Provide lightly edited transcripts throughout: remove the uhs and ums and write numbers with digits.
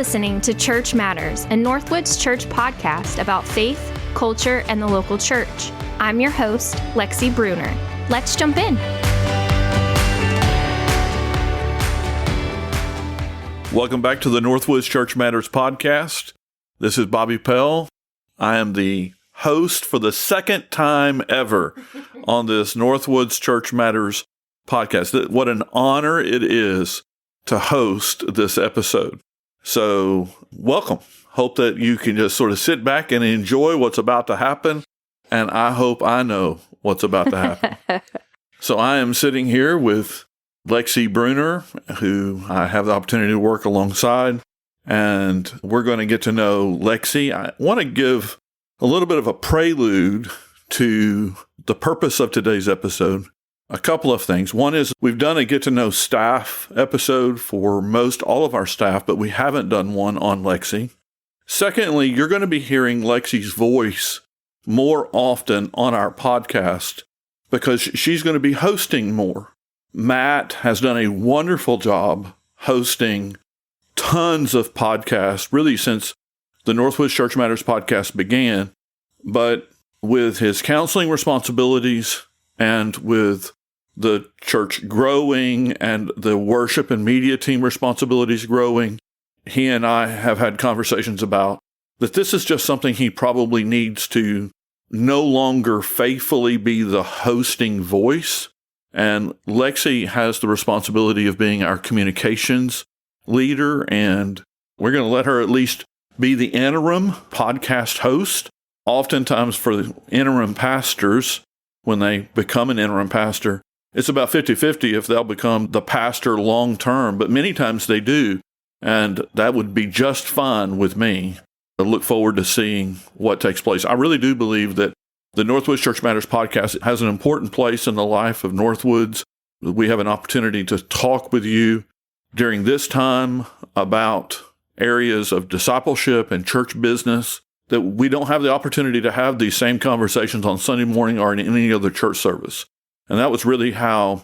listening to Church Matters, a NorthWoods Church podcast about faith, culture, and the local church. I'm your host, Lexi Bruner. Let's jump in. Welcome back to the NorthWoods Church Matters podcast. This is Bobby Pell. I am the host for the second time ever on this NorthWoods Church Matters podcast. What an honor it is to host this episode. So welcome. Hope that you can just sort of sit back and enjoy what's about to happen. And I hope I know what's about to happen. So I am sitting here with Lexi Bruner, who I have the opportunity to work alongside. And we're going to get to know Lexi. I want to give a little bit of a prelude to the purpose of today's episode. A couple of things. One is we've done a get to know staff episode for most all of our staff, but we haven't done one on Lexi. Secondly, you're going to be hearing Lexi's voice more often on our podcast because she's going to be hosting more. Matt has done a wonderful job hosting tons of podcasts, really since the NorthWoods Church Matters podcast began, but with his counseling responsibilities and with the church growing and the worship and media team responsibilities growing, he and I have had conversations about that this is just something he probably needs to no longer faithfully be the hosting voice. And Lexi has the responsibility of being our communications leader, and we're going to let her at least be the interim podcast host. Oftentimes for the interim pastors, when they become an interim pastor, it's about 50-50 if they'll become the pastor long term, but many times they do, and that would be just fine with me. I look forward to seeing what takes place. I really do believe that the NorthWoods Church Matters podcast has an important place in the life of Northwoods. We have an opportunity to talk with you during this time about areas of discipleship and church business that we don't have the opportunity to have these same conversations on Sunday morning or in any other church service. And that was really how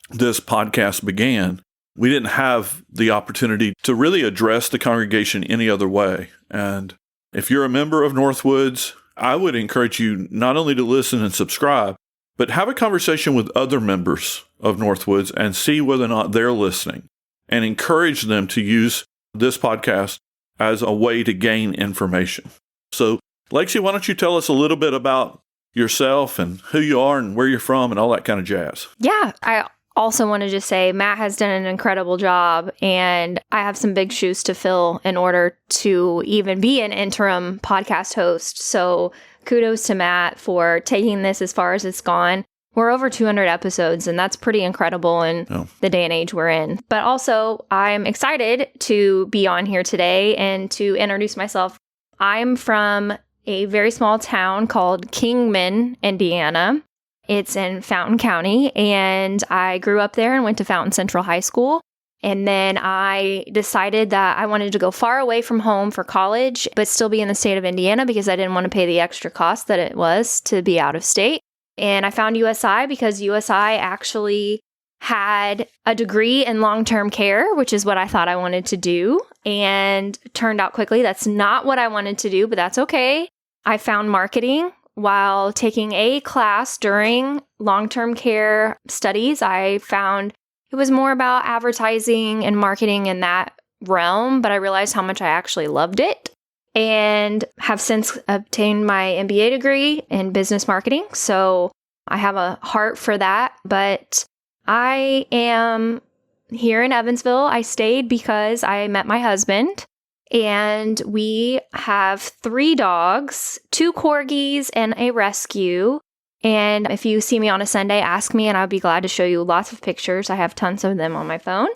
this podcast began. We didn't have the opportunity to really address the congregation any other way. And if you're a member of NorthWoods, I would encourage you not only to listen and subscribe, but have a conversation with other members of NorthWoods and see whether or not they're listening, and encourage them to use this podcast as a way to gain information. So, Lexi, why don't you tell us a little bit about yourself and who you are and where you're from and all that kind of jazz? Yeah, I also want to just say Matt has done an incredible job, and I have some big shoes to fill in order to even be an interim podcast host. So kudos to Matt for taking this as far as it's gone. We're over 200 episodes, and that's pretty incredible in the day and age we're in. But also, I'm excited to be on here today and to introduce myself. I'm from a very small town called Kingman, Indiana. It's in Fountain County, and I grew up there and went to Fountain Central High School. And then I decided that I wanted to go far away from home for college, but still be in the state of Indiana because I didn't want to pay the extra cost that it was to be out of state. And I found USI because USI actually had a degree in long-term care, which is what I thought I wanted to do. And turned out quickly that's not what I wanted to do, but that's okay. I found marketing while taking a class during long-term care studies. I found it was more about advertising and marketing in that realm, but I realized how much I actually loved it and have since obtained my MBA degree in business marketing. So I have a heart for that, but I am here in Evansville. I stayed because I met my husband, and we have 3 dogs, 2 corgis, and a rescue. And if you see me on a Sunday, ask me, and I'll be glad to show you lots of pictures. I have tons of them on my phone.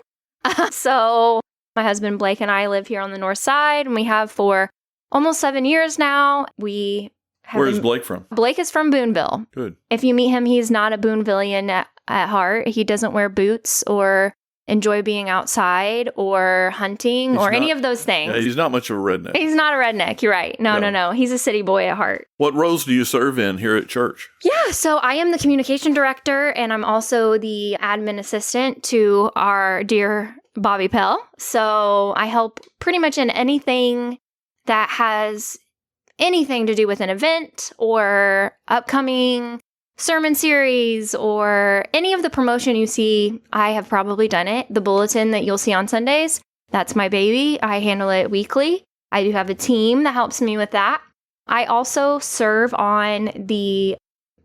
So my husband Blake and I live here on the north side, and we have for almost 7 years now. Where is Blake from? Blake is from Boonville. Good. If you meet him, he's not a Boonvillian at heart. He doesn't wear boots or enjoy being outside or hunting or any of those things. Yeah, he's not much of a redneck. He's not a redneck. You're right. No. He's a city boy at heart. What roles do you serve in here at church? Yeah, so I am the communication director, and I'm also the admin assistant to our dear Bobby Pell. So I help pretty much in anything that has anything to do with an event or upcoming sermon series or any of the promotion you see. I have probably done it. The bulletin that you'll see on Sundays, that's my baby. I handle it weekly. I do have a team that helps me with that. I also serve on the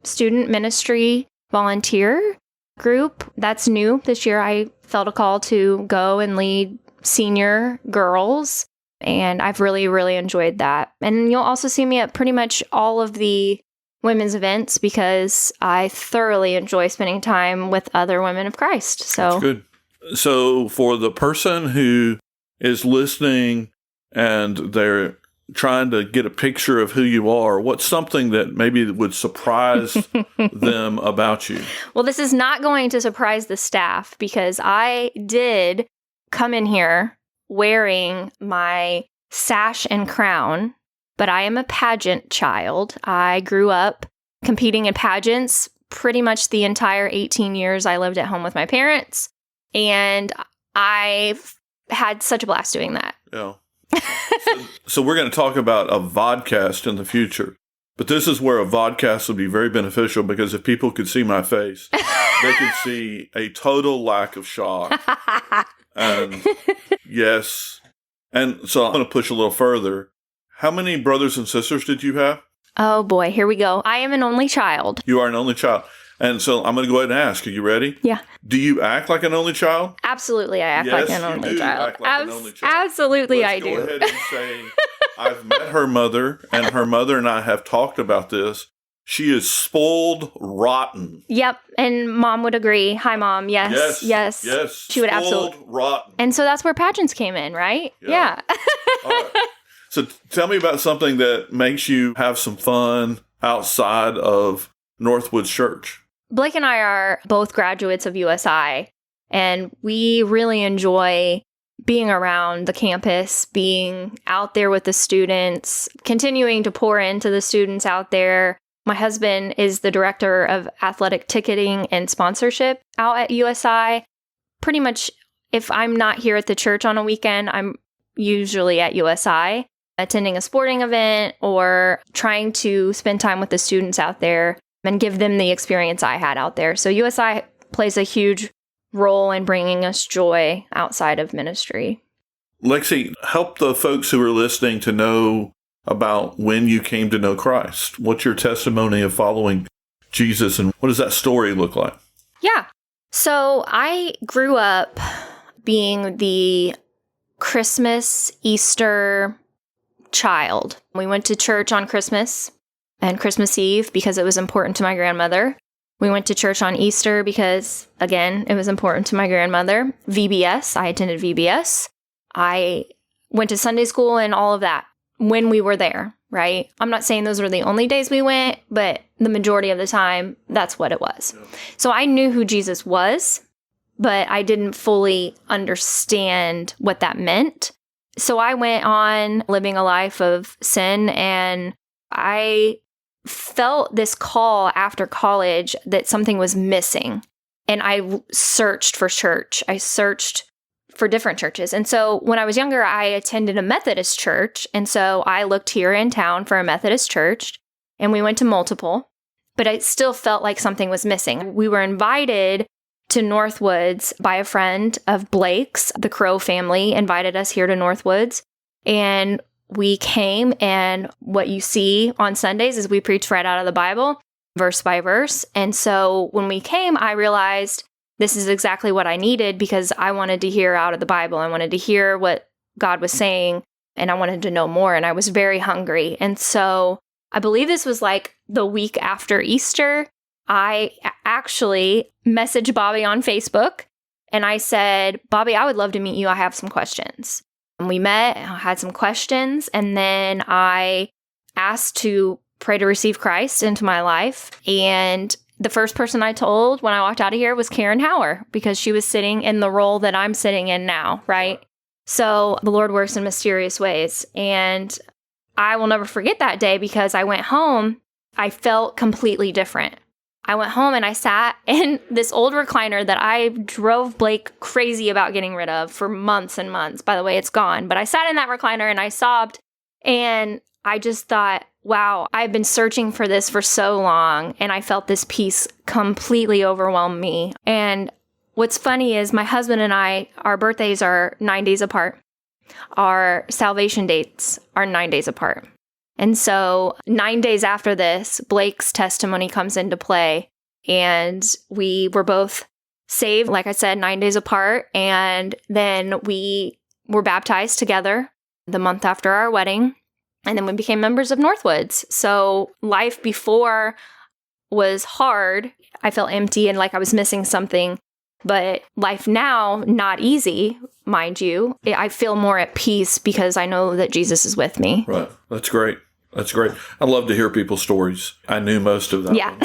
student ministry volunteer group. That's new this year. I felt a call to go and lead senior girls, and I've really, really enjoyed that. And you'll also see me at pretty much all of the women's events because I thoroughly enjoy spending time with other women of Christ. So that's good. So for the person who is listening and they're trying to get a picture of who you are, what's something that maybe would surprise them about you? Well, this is not going to surprise the staff because I did come in here wearing my sash and crown, but I am a pageant child. I grew up competing in pageants pretty much the entire 18 years I lived at home with my parents, and I've had such a blast doing that. Yeah. So we're going to talk about a vodcast in the future, but this is where a vodcast would be very beneficial because if people could see my face, they could see a total lack of shock. And yes. And so I'm going to push a little further. How many brothers and sisters did you have? Oh boy, here we go. I am an only child. You are an only child. And so I'm going to go ahead and ask, are you ready? Yeah. Do you act like an only child? Absolutely, I act like an only child. Act like an only child. Absolutely, I do. Let's go ahead and say, I've met her mother, and her mother and I have talked about this. She is spoiled rotten. Yep, and Mom would agree. Hi, Mom. Yes. She would absolutely. Spoiled rotten. And so that's where pageants came in, right? Yeah. All right. So tell me about something that makes you have some fun outside of NorthWoods Church. Blake and I are both graduates of USI, and we really enjoy being around the campus, being out there with the students, continuing to pour into the students out there. My husband is the director of athletic ticketing and sponsorship out at USI. Pretty much, if I'm not here at the church on a weekend, I'm usually at USI, attending a sporting event or trying to spend time with the students out there and give them the experience I had out there. So USI plays a huge role in bringing us joy outside of ministry. Lexi, help the folks who are listening to know about when you came to know Christ. What's your testimony of following Jesus, and what does that story look like? Yeah. So I grew up being the Christmas, Easter child. We went to church on Christmas and Christmas Eve because it was important to my grandmother. We went to church on Easter because, again, it was important to my grandmother. VBS, I attended VBS. I went to Sunday school and all of that when we were there, right? I'm not saying those were the only days we went, but the majority of the time, that's what it was. Yeah. So I knew who Jesus was, but I didn't fully understand what that meant. So I went on living a life of sin, and I felt this call after college that something was missing. And I searched for church. I searched for different churches. And so when I was younger, I attended a Methodist church. And so I looked here in town for a Methodist church, and we went to multiple, but I still felt like something was missing. We were invited to NorthWoods by a friend of Blake's. The Crow family invited us here to NorthWoods, and we came, and what you see on Sundays is we preach right out of the Bible, verse by verse. And so when we came, I realized this is exactly what I needed because I wanted to hear out of the Bible. I wanted to hear what God was saying, and I wanted to know more, and I was very hungry. And so I believe this was like the week after Easter. I actually messaged Bobby on Facebook, and I said, Bobby, I would love to meet you. I have some questions. And we met, I had some questions, and then I asked to pray to receive Christ into my life. And the first person I told when I walked out of here was Karen Hauer, because she was sitting in the role that I'm sitting in now, right? So the Lord works in mysterious ways. And I will never forget that day because I went home, I felt completely different. I went home and I sat in this old recliner that I drove Blake crazy about getting rid of for months and months. By the way, it's gone. But I sat in that recliner and I sobbed. And I just thought, wow, I've been searching for this for so long. And I felt this peace completely overwhelm me. And what's funny is my husband and I, our birthdays are 9 days apart. Our salvation dates are 9 days apart. And so 9 days after this, Blake's testimony comes into play, and we were both saved, like I said, 9 days apart. And then we were baptized together the month after our wedding. And then we became members of NorthWoods. So life before was hard. I felt empty and like I was missing something. But life now, not easy, mind you. I feel more at peace because I know that Jesus is with me. Right. That's great. That's great. I love to hear people's stories. I knew most of them. Yeah.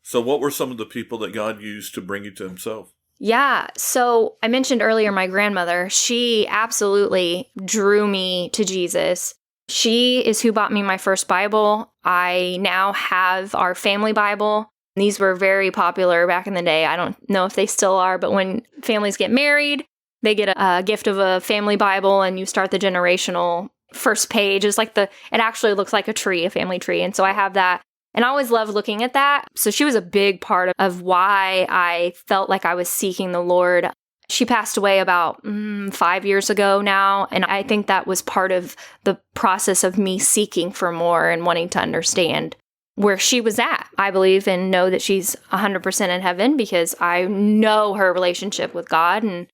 So what were some of the people that God used to bring you to himself? Yeah. So I mentioned earlier my grandmother. She absolutely drew me to Jesus. She is who bought me my first Bible. I now have our family Bible. These were very popular back in the day. I don't know if they still are, but when families get married, they get a gift of a family Bible and you start the generational first page. It's like it actually looks like a tree, a family tree. And so I have that. And I always loved looking at that. So she was a big part of why I felt like I was seeking the Lord. She passed away about 5 years ago now. And I think that was part of the process of me seeking for more and wanting to understand where she was at. I believe and know that she's 100% in heaven because I know her relationship with God. And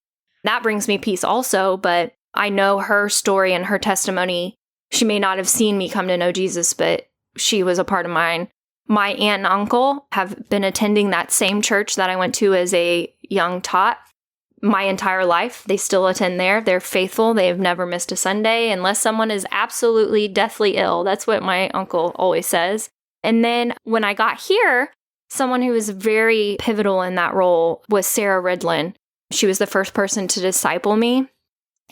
that brings me peace also. But I know her story and her testimony. She may not have seen me come to know Jesus, but she was a part of mine. My aunt and uncle have been attending that same church that I went to as a young tot my entire life. They still attend there. They're faithful. They have never missed a Sunday unless someone is absolutely deathly ill. That's what my uncle always says. And then when I got here, someone who was very pivotal in that role was Sarah Ridlin. She was the first person to disciple me.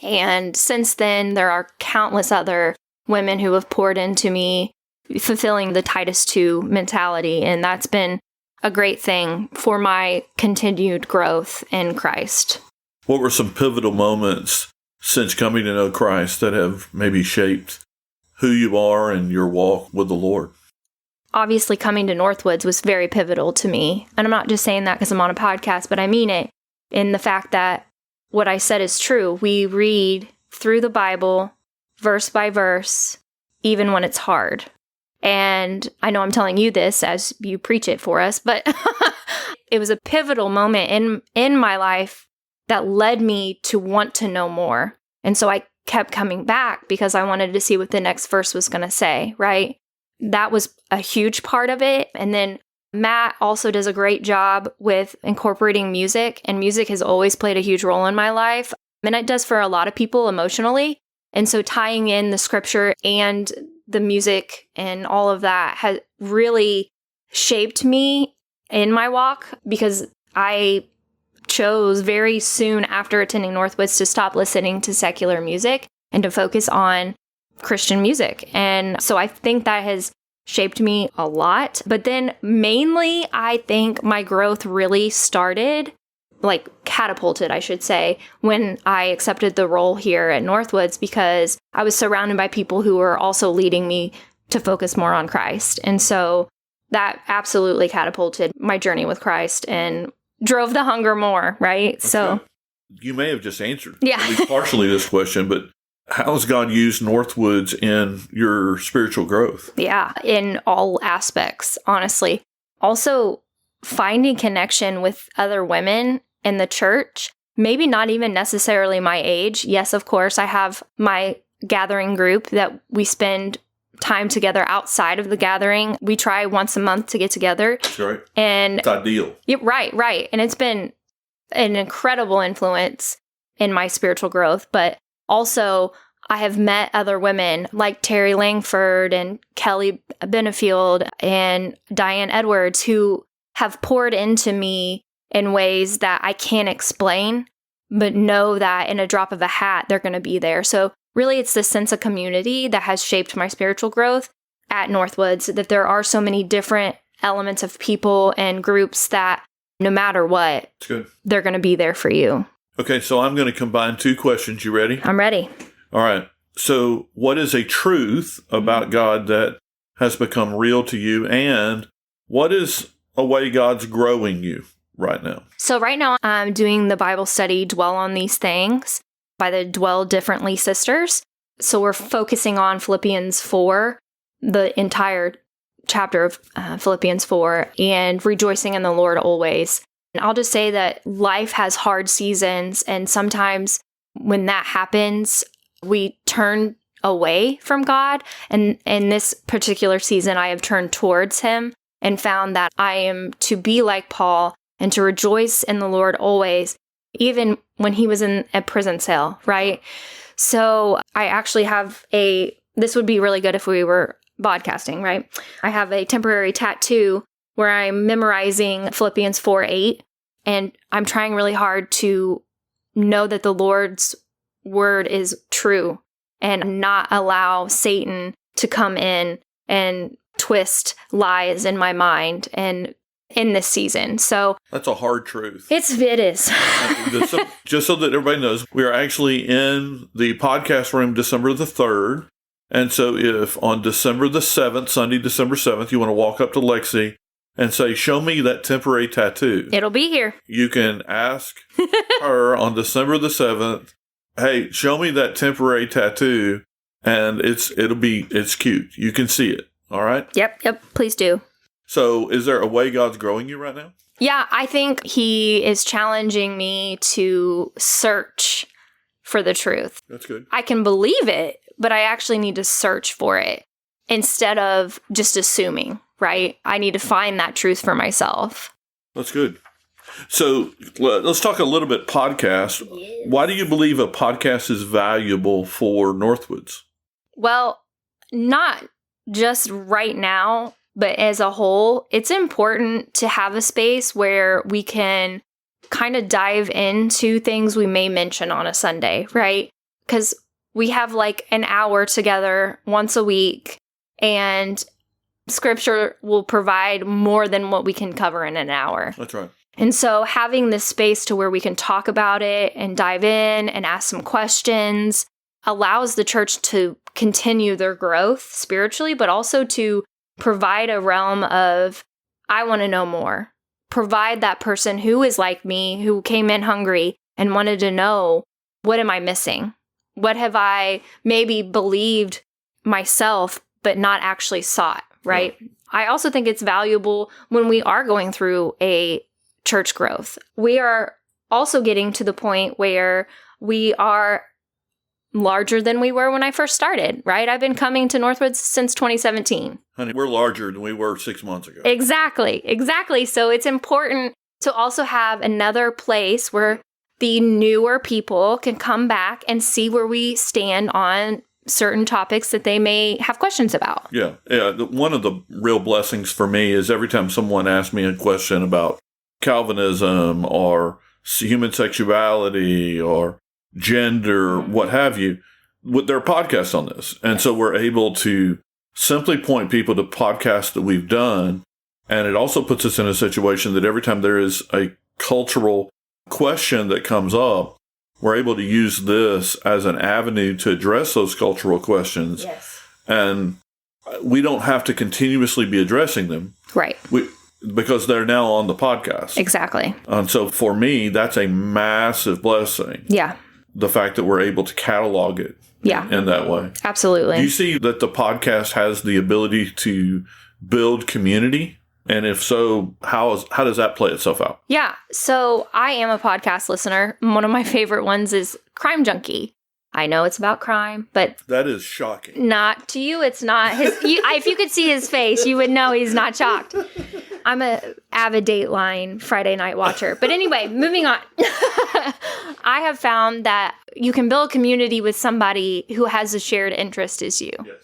And since then, there are countless other women who have poured into me, fulfilling the Titus 2 mentality. And that's been a great thing for my continued growth in Christ. What were some pivotal moments since coming to know Christ that have maybe shaped who you are and your walk with the Lord? Obviously, coming to NorthWoods was very pivotal to me. And I'm not just saying that because I'm on a podcast, but I mean it in the fact that what I said is true. We read through the Bible, verse by verse, even when it's hard. And I know I'm telling you this as you preach it for us, but it was a pivotal moment in my life that led me to want to know more. And so I kept coming back because I wanted to see what the next verse was going to say, right? That was a huge part of it. And then Matt also does a great job with incorporating music, and music has always played a huge role in my life. And it does for a lot of people emotionally. And so tying in the scripture and the music and all of that has really shaped me in my walk, because I chose very soon after attending NorthWoods to stop listening to secular music and to focus on Christian music. And so I think that has shaped me a lot. But then mainly, I think my growth really started, like catapulted, I should say, when I accepted the role here at NorthWoods, because I was surrounded by people who were also leading me to focus more on Christ. And so that absolutely catapulted my journey with Christ and drove the hunger more, right? Okay. So you may have just answered at least partially this question, but how has God used NorthWoods in your spiritual growth? Yeah, in all aspects, honestly. Also, finding connection with other women in the church, maybe not even necessarily my age. Yes, of course, I have my gathering group that we spend time together outside of the gathering. We try once a month to get together. That's right. And it's ideal. Yeah, right. And it's been an incredible influence in my spiritual growth. But also, I have met other women like Terry Langford and Kelly Benefield and Diane Edwards who have poured into me in ways that I can't explain, but know that in a drop of a hat, they're going to be there. So really, it's this sense of community that has shaped my spiritual growth at NorthWoods, that there are so many different elements of people and groups that no matter what, they're going to be there for you. Okay, so I'm going to combine two questions. You ready? I'm ready. All right. So what is a truth about God that has become real to you? And what is a way God's growing you right now? So right now I'm doing the Bible study, Dwell on These Things, by the Dwell Differently sisters. So we're focusing on Philippians 4, the entire chapter of Philippians 4, and rejoicing in the Lord always. And I'll just say that life has hard seasons, and sometimes when that happens, we turn away from God. And in this particular season, I have turned towards Him and found that I am to be like Paul and to rejoice in the Lord always, even when he was in a prison cell, right? So I actually have this would be really good if we were podcasting, right? I have a temporary tattoo where I'm memorizing Philippians 4:8, and I'm trying really hard to know that the Lord's word is true and not allow Satan to come in and twist lies in my mind and in this season. So that's a hard truth. It is. Just so that everybody knows, we are actually in the podcast room December the 3rd. And so if on December the 7th, Sunday, December 7th, you want to walk up to Lexi and say, show me that temporary tattoo, it'll be here. You can ask her on December the 7th, hey, show me that temporary tattoo. And it's cute. You can see it. All right? Yep. Please do. So is there a way God's growing you right now? Yeah, I think He is challenging me to search for the truth. That's good. I can believe it, but I actually need to search for it instead of just assuming, right? I need to find that truth for myself. That's good. So let's talk a little bit podcast. Yes. Why do you believe a podcast is valuable for NorthWoods? Well, not just right now, but as a whole, it's important to have a space where we can kind of dive into things we may mention on a Sunday, right? Because we have like an hour together once a week, and Scripture will provide more than what we can cover in an hour. That's right. And so having this space to where we can talk about it and dive in and ask some questions allows the church to continue their growth spiritually, but also to provide a realm of, I want to know more. Provide that person who is like me, who came in hungry and wanted to know, what am I missing? What have I maybe believed myself, but not actually sought, right? Yeah. I also think it's valuable when we are going through a church growth. We are also getting to the point where we are larger than we were when I first started, right? I've been coming to NorthWoods since 2017. Honey, we're larger than we were 6 months ago. Exactly. So it's important to also have another place where the newer people can come back and see where we stand on certain topics that they may have questions about. Yeah. One of the real blessings for me is every time someone asks me a question about Calvinism or human sexuality or gender, what have you, with their podcast on this. And so we're able to simply point people to podcasts that we've done. And it also puts us in a situation that every time there is a cultural question that comes up, we're able to use this as an avenue to address those cultural questions. Yes. And we don't have to continuously be addressing them. Right. Because they're now on the podcast. Exactly. And so for me, that's a massive blessing. Yeah. The fact that we're able to catalog it in that way. Absolutely. Do you see that the podcast has the ability to build community? And if so, how does that play itself out? Yeah. So I am a podcast listener. One of my favorite ones is Crime Junkie. I know it's about crime, but... That is shocking. Not to you. It's not. If you could see his face, you would know he's not shocked. I'm a avid Dateline Friday night watcher. But anyway, moving on. I have found that you can build community with somebody who has a shared interest as you. Yes.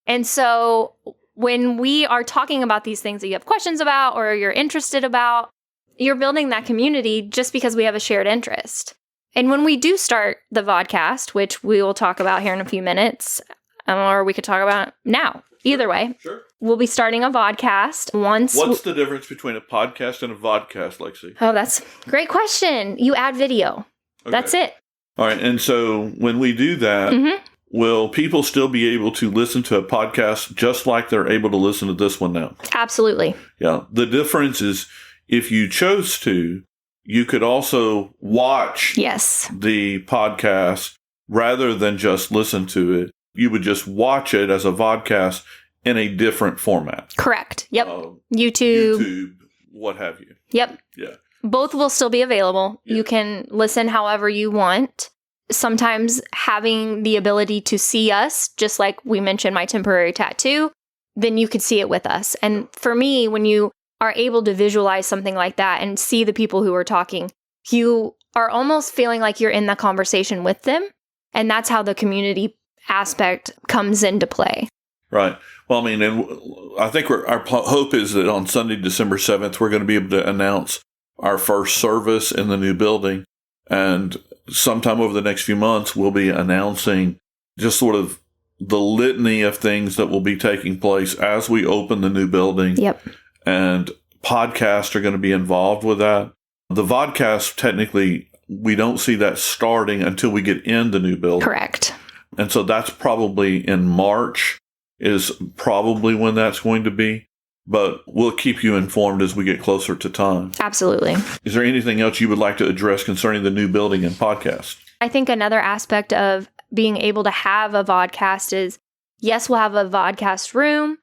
And so when we are talking about these things that you have questions about or you're interested about, you're building that community just because we have a shared interest. And when we do start the vodcast, which we will talk about here in a few minutes, or we could talk about now, Either way. Sure. We'll be starting a vodcast once. What's the difference between a podcast and a vodcast, Lexi? Oh, that's a great question. You add video. Okay. That's it. All right. And so when we do that, will people still be able to listen to a podcast just like they're able to listen to this one now? Absolutely. Yeah. The difference is if you chose to, you could also watch the podcast rather than just listen to it. You would just watch it as a vodcast in a different format. Correct. Yep. YouTube, what have you. Yep. Yeah. Both will still be available. Yeah. You can listen however you want. Sometimes having the ability to see us, just like we mentioned my temporary tattoo, then you could see it with us. And for me, when you are able to visualize something like that and see the people who are talking, you are almost feeling like you're in the conversation with them. And that's how the community aspect comes into play. Right. Well, I mean, and I think our hope is that on Sunday, December 7th, we're going to be able to announce our first service in the new building. And sometime over the next few months, we'll be announcing just sort of the litany of things that will be taking place as we open the new building. Yep. And podcasts are going to be involved with that. The vodcast, technically, we don't see that starting until we get in the new building. Correct. And so that's probably in March is probably when that's going to be. But we'll keep you informed as we get closer to time. Absolutely. Is there anything else you would like to address concerning the new building and podcast? I think another aspect of being able to have a vodcast is, yes, we'll have a vodcast room,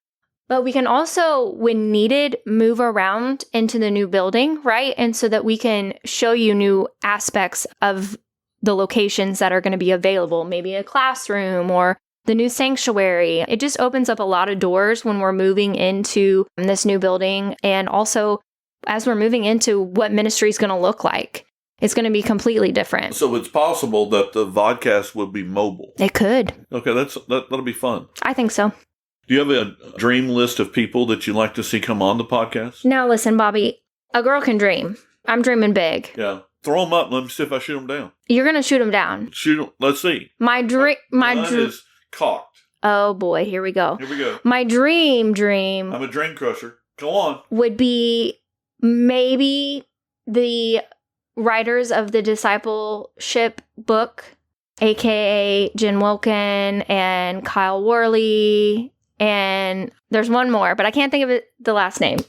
but we can also, when needed, move around into the new building, right? And so that we can show you new aspects of the locations that are going to be available, maybe a classroom or the new sanctuary. It just opens up a lot of doors when we're moving into this new building. And also, as we're moving into what ministry is going to look like, it's going to be completely different. So it's possible that the vodcast will be mobile. It could. Okay, that'll be fun. I think so. Do you have a dream list of people that you'd like to see come on the podcast? Now listen, Bobby, a girl can dream. I'm dreaming big. Yeah. Throw them up. Let me see if I shoot them down. You're going to shoot them down. Shoot them. Let's see. My dream is cocked. Oh boy, here we go. Here we go. My dream. I'm a dream crusher. Go on. Would be maybe the writers of the discipleship book, aka Jen Wilkin and Kyle Worley, and there's one more, but I can't think of the last name.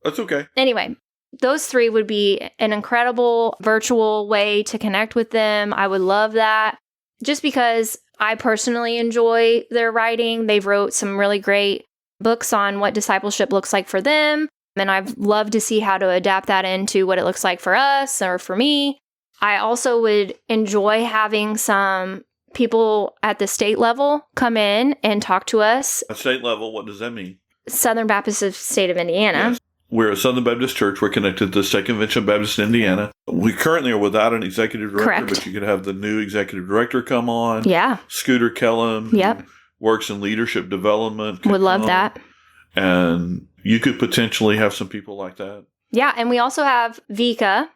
That's okay. Anyway, those three would be an incredible virtual way to connect with them. I would love that. Just because I personally enjoy their writing. They've wrote some really great books on what discipleship looks like for them. And I've loved to see how to adapt that into what it looks like for us or for me. I also would enjoy having some people at the state level come in and talk to us. At state level, what does that mean? Southern Baptist State of Indiana. Yes. We're a Southern Baptist church. We're connected to the State Convention of Baptist in Indiana. We currently are without an executive director, Correct. But you could have the new executive director come on. Yeah. Scooter Kellum. Yep. Works in leadership development. Would love that. And you could potentially have some people like that. Yeah. And we also have Vika,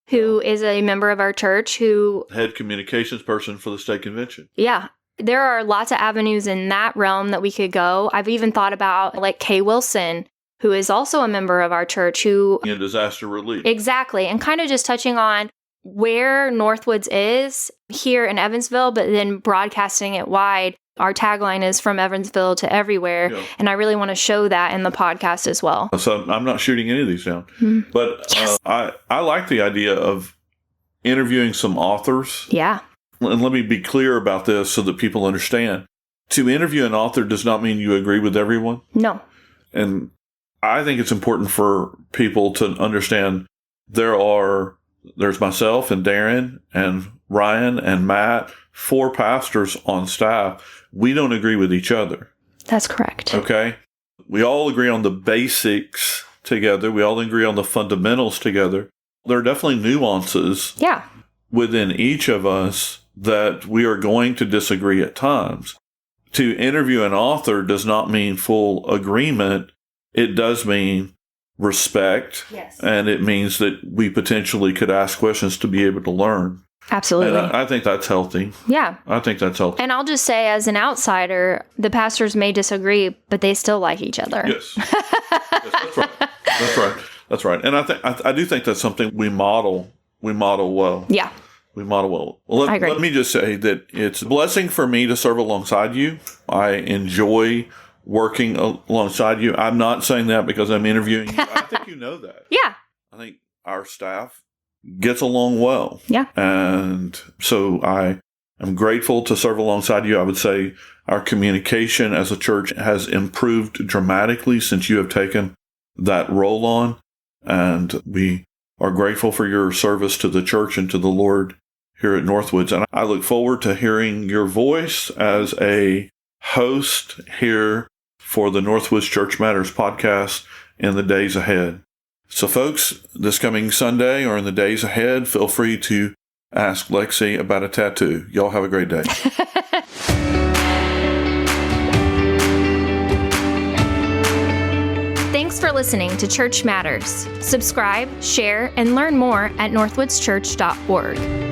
who is a member of our church, who... head communications person for the state convention. Yeah. There are lots of avenues in that realm that we could go. I've even thought about like Kay Wilson, who is also a member of our church, who... in disaster relief. Exactly. And kind of just touching on where NorthWoods is here in Evansville, but then broadcasting it wide. Our tagline is from Evansville to everywhere. Yeah. And I really want to show that in the podcast as well. So I'm not shooting any of these down. Mm-hmm. But yes. I like the idea of interviewing some authors. Yeah. And let me be clear about this so that people understand. To interview an author does not mean you agree with everyone. No. And I think it's important for people to understand there's myself and Darren and Ryan and Matt, 4 pastors on staff. We don't agree with each other. That's correct. Okay? We all agree on the basics together. We all agree on the fundamentals together. There are definitely nuances within each of us that we are going to disagree at times. To interview an author does not mean full agreement. It does mean respect, yes. And it means that we potentially could ask questions to be able to learn. Absolutely. And I think that's healthy. Yeah. I think that's healthy. And I'll just say, as an outsider, the pastors may disagree, but they still like each other. Yes. Yes, that's right. And I do think that's something we model well. Yeah. We model well. Well, I agree. Let me just say that it's a blessing for me to serve alongside you. I enjoy working alongside you. I'm not saying that because I'm interviewing you. I think you know that. Yeah. I think our staff gets along well. Yeah. And so I am grateful to serve alongside you. I would say our communication as a church has improved dramatically since you have taken that role on. And we are grateful for your service to the church and to the Lord here at NorthWoods. And I look forward to hearing your voice as a host here for the NorthWoods Church Matters podcast in the days ahead. So folks, this coming Sunday or in the days ahead, feel free to ask Lexi about a tattoo. Y'all have a great day. Thanks for listening to Church Matters. Subscribe, share, and learn more at northwoodschurch.org.